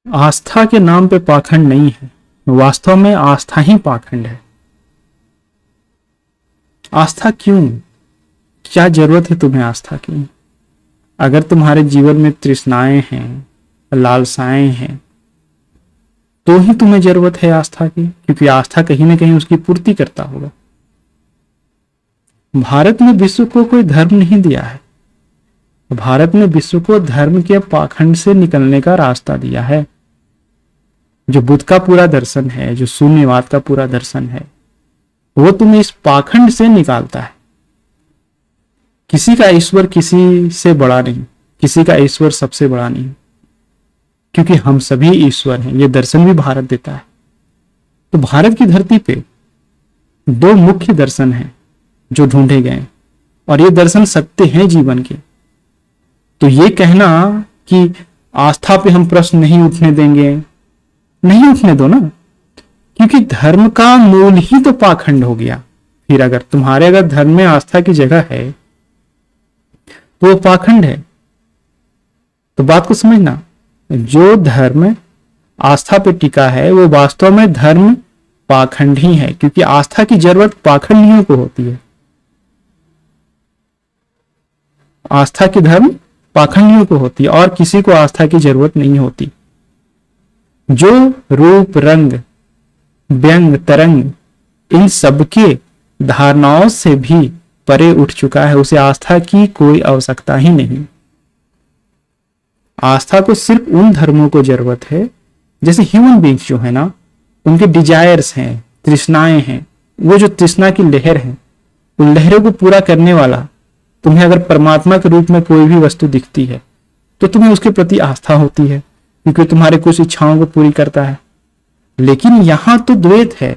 आस्था के नाम पे पाखंड नहीं है, वास्तव में आस्था ही पाखंड है। आस्था क्यों? क्या जरूरत है तुम्हें आस्था की? अगर तुम्हारे जीवन में तृष्णाएं हैं, लालसाएं हैं, तो ही तुम्हें जरूरत है आस्था की, क्योंकि आस्था कहीं ना कहीं उसकी पूर्ति करता होगा। भारत ने विश्व को कोई धर्म नहीं दिया है, भारत ने विश्व को धर्म के पाखंड से निकलने का रास्ता दिया है। जो बुद्ध का पूरा दर्शन है, जो शून्यवाद का पूरा दर्शन है, वो तुम्हें इस पाखंड से निकालता है। किसी का ईश्वर किसी से बड़ा नहीं, किसी का ईश्वर सबसे बड़ा नहीं, क्योंकि हम सभी ईश्वर हैं। ये दर्शन भी भारत देता है। तो भारत की धरती पे दो मुख्य दर्शन हैं जो ढूंढे गए, और ये दर्शन सत्य हैं जीवन के। तो ये कहना कि आस्था पे हम प्रश्न नहीं उठने देंगे, नहीं उठने दो ना, क्योंकि धर्म का मूल ही तो पाखंड हो गया। फिर अगर धर्म में आस्था की जगह है तो वो पाखंड है। तो बात को समझना, जो धर्म आस्था पे टिका है वो वास्तव में धर्म पाखंड ही है, क्योंकि आस्था की जरूरत पाखंडियों को होती है। आस्था की धर्म पाखंडियों को होती है और किसी को आस्था की जरूरत नहीं होती। जो रूप रंग व्यंग तरंग इन सबके धारणाओं से भी परे उठ चुका है, उसे आस्था की कोई आवश्यकता ही नहीं। आस्था को सिर्फ उन धर्मों को जरूरत है, जैसे ह्यूमन बींग्स जो है ना, उनके डिजायर्स हैं, तृष्णाएं हैं। वो जो तृष्णा की लहर है, उन लहरों को पूरा करने वाला तुम्हें अगर परमात्मा के रूप में कोई भी वस्तु दिखती है तो तुम्हें उसके प्रति आस्था होती है, क्योंकि तुम्हारे कुछ इच्छाओं को पूरी करता है। लेकिन यहां तो द्वैत है।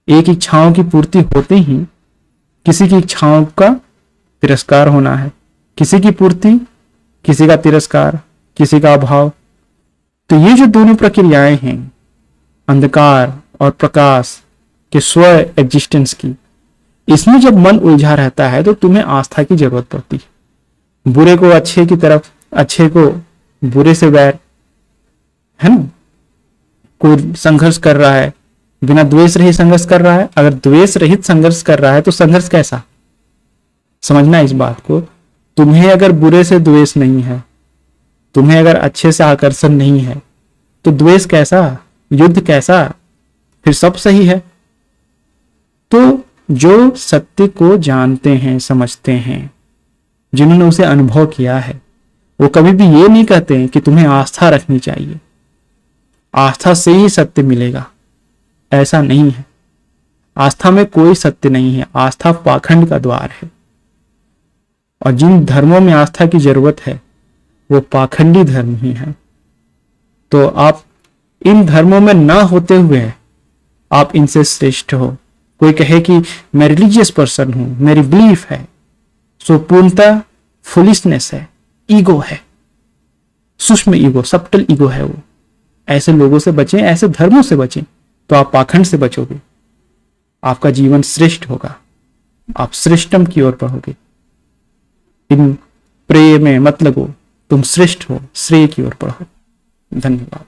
एक इच्छाओं की पूर्ति होते ही किसी की इच्छाओं का तिरस्कार होना है, किसी की पूर्ति, किसी का तिरस्कार, किसी का अभाव। तो ये जो दोनों प्रक्रियाएं हैं, अंधकार और प्रकाश के स्व एग्जिस्टेंस की, इसमें जब मन उलझा रहता है तो तुम्हें आस्था की जरूरत पड़ती है। बुरे को अच्छे की तरफ, अच्छे को बुरे से वैर, है ना। कोई संघर्ष कर रहा है, बिना द्वेष रहित संघर्ष कर रहा है। अगर द्वेष रहित संघर्ष कर रहा है तो संघर्ष कैसा? समझना इस बात को। तुम्हें अगर बुरे से द्वेष नहीं है, तुम्हें अगर अच्छे से आकर्षण नहीं है, तो द्वेष कैसा, युद्ध कैसा? फिर सब सही है। तो जो सत्य को जानते हैं, समझते हैं, जिन्होंने उसे अनुभव किया है, वो कभी भी ये नहीं कहते हैं कि तुम्हें आस्था रखनी चाहिए, आस्था से ही सत्य मिलेगा। ऐसा नहीं है। आस्था में कोई सत्य नहीं है, आस्था पाखंड का द्वार है। और जिन धर्मों में आस्था की जरूरत है वो पाखंडी धर्म ही है। तो आप इन धर्मों में ना होते हुए आप इनसे श्रेष्ठ हो। कोई कहे कि मैं रिलीजियस पर्सन हूं, मेरी बिलीफ है, सो पूर्णतः फुलिशनेस है, ईगो है, सूक्ष्म ईगो, सब्टल ईगो है वो। ऐसे लोगों से बचें, ऐसे धर्मों से बचें, तो आप पाखंड से बचोगे, आपका जीवन श्रेष्ठ होगा, आप श्रेष्ठतम की ओर बढ़ोगे। इन प्रेय में मत लगो, तुम श्रेष्ठ हो, श्रेय की ओर बढ़ो। धन्यवाद।